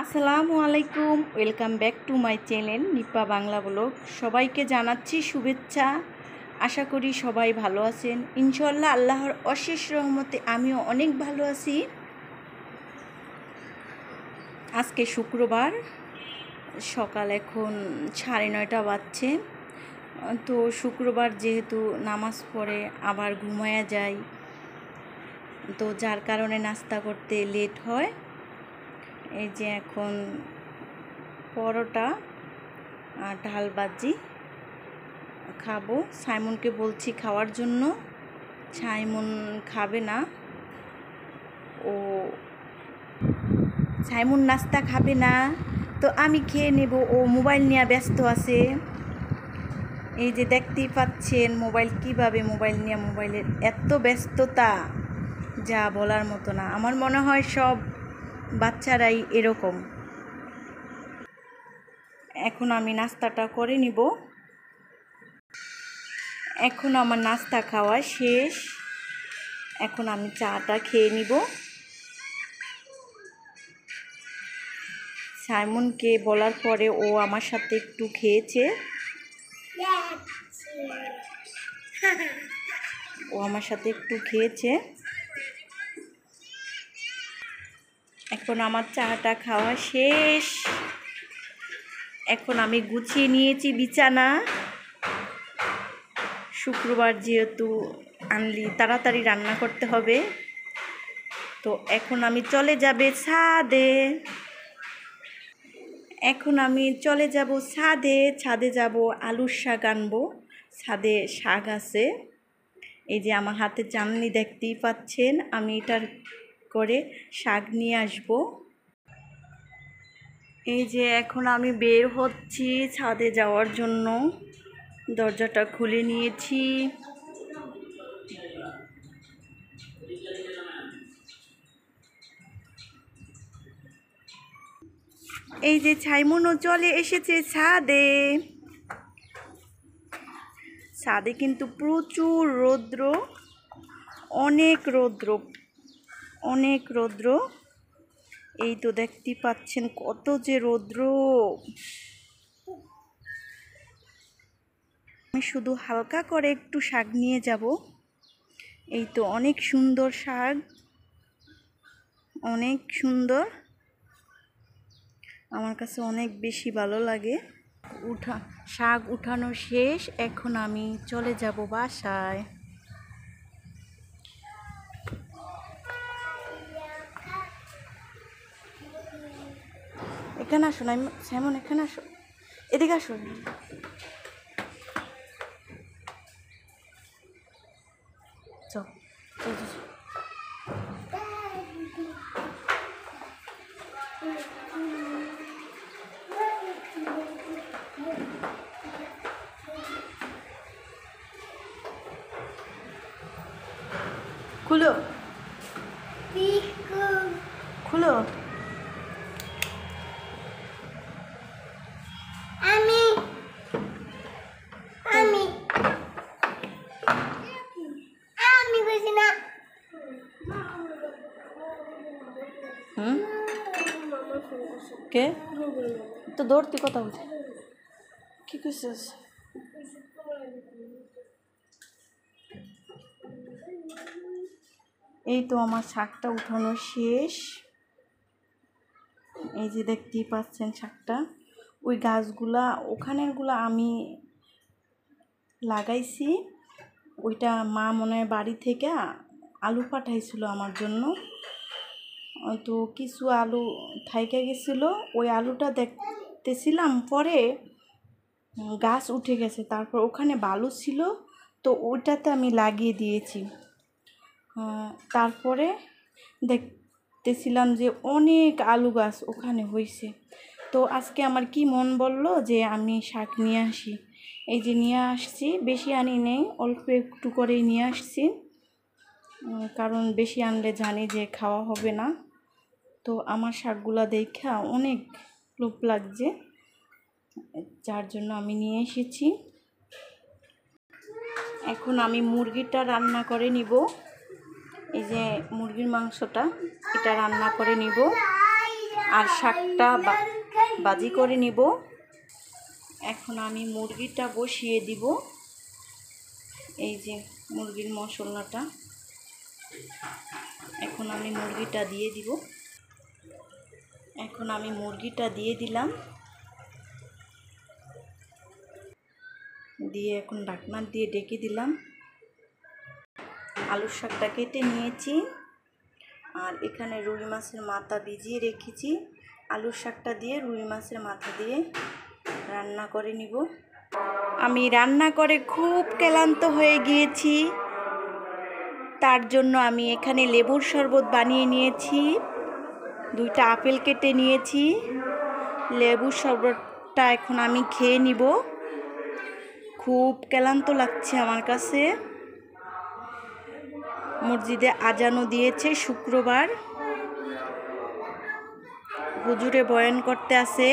আসসালামু আলাইকুম, welcome back to my channel Nipa Bangla blog. সবাইকে জানাচ্ছি শুভেচ্ছা। আশা করি সবাই ভালো আছেন। ইনশাআল্লাহ আল্লাহর অশেষ রহমতে আমিও অনেক ভালো আছি। আজকে শুক্রবার, সকাল এখন 9:30 বাজছে। তো শুক্রবার যেহেতু নামাজ পড়ে আবার ঘুমায়া যায়, তো যার কারণে নাস্তা করতে লেট হয়। এই যে এখন পরোটা আর ডাল ভাজি খাবো। সাইমনকে বলছি খাওয়ার জন্য, সাইমন খাবে না। সাইমন নাস্তা খাবে না, তো আমি খেয়ে নেব। ও মোবাইল নিয়ে ব্যস্ত আছে। এই যে দেখতেই পাচ্ছেন মোবাইল নিয়ে, মোবাইলের এত ব্যস্ততা যা বলার মতো না। আমার মনে হয় সব বাচ্চারাই এরকম। এখন আমি নাস্তাটা করে নিব। এখন আমার নাস্তা খাওয়া শেষ। এখন আমি চাটা খেয়ে নিব। সাইমনকে বলার পরে ও আমার সাথে একটু খেয়েছে। এখন আমার চাটা খাওয়া শেষ। এখন আমি গুছিয়ে নিয়েছি বিছানা। শুক্রবার যেহেতু আনলি তাড়াতাড়ি রান্না করতে হবে। তো এখন আমি চলে যাব ছাদে। ছাদে যাব, আলুর শাক আনবো। ছাদে শাক আছে। এই যে আমার হাতে চালনি দেখতেই পাচ্ছেন, আমি এটার করে শাক নিয়ে আসব। এই যে এখন আমি বের হচ্ছি ছাদে যাওয়ার জন্য। দরজাটা খুলে নিয়েছি। এই যে সাইমনও চলে এসেছে ছাদে। ছাদে কিন্তু প্রচুর রৌদ্র, অনেক রৌদ্র। এই তো দেখতে পাচ্ছেন কত যে রৌদ্র। আমি শুধু হালকা করে একটু শাক নিয়ে যাব। এই তো অনেক সুন্দর শাক, অনেক সুন্দর। আমার কাছে অনেক বেশি ভালো লাগে। শাক উঠানো শেষ। এখন আমি চলে যাব বাসায়। এখানে আসো না সাইমন, এখানে আসো, এদিকে আসো। খুলো খুলো। আমি বুঝি না। কে তো দৌড়তি কথা বলছে, কি করছিস? এই তো আমার শাকটা উঠানো শেষ। এই যে দেখতেই পাচ্ছেন শাকটা। ওই গাছগুলা ওখানেরগুলা আমি লাগাইছি। ওইটা মা মনে হয় বাড়ি থেকে আলু পাঠাইছিল আমার জন্য। তো কিছু আলু থাইকা গেছিলো। ওই আলুটা দেখতেছিলাম, পরে গাছ উঠে গেছে। তারপর ওখানে বালু ছিল, তো ওইটাতে আমি লাগিয়ে দিয়েছি। তারপরে দেখতেছিলাম যে অনেক আলু গাছ ওখানে হয়েছে। তো আজকে আমার কি মন বললো যে আমি শাক নিয়ে আসি। এই যে নিয়ে আসছি, বেশি আনি নেই, অল্প একটু করেই নিয়ে আসছি। কারণ বেশি আনলে জানি যে খাওয়া হবে না। তো আমার শাকগুলা দেখা অনেক লোভ লাগছে, যার জন্য আমি নিয়ে এসেছি। এখন আমি মুরগিটা রান্না করে নিব। এই যে মুরগির মাংসটা, এটা রান্না করে নিব। আর শাকটা ভাজি করে নিব। এখন আমি মুরগিটা বসিয়ে দিব। এই যে মুরগির মশলাটা, এখন আমি মুরগিটা দিয়ে দিব। এখন আমি মুরগিটা দিয়ে দিলাম, দিয়ে এখন ঢাকনা দিয়ে ঢেকে দিলাম। আলুর শাকটা কেটে নিয়েছি, আর এখানে রুই মাছের মাথা ভিজিয়ে রেখেছি। আলুর শাকটা দিয়ে রুই মাছের মাথা দিয়ে রান্না করে নিব। আমি রান্না করে খুব ক্লান্ত হয়ে গিয়েছি, তার জন্য আমি এখানে লেবুর শরবত বানিয়ে নিয়েছি। 2টা আপেল কেটে নিয়েছি। লেবুর শরবতটা এখন আমি খেয়ে নিব। খুব ক্লান্ত লাগছে আমার কাছে। মসজিদে আজানও দিয়েছে, শুক্রবার হুজুরে বয়ান করতে আছে।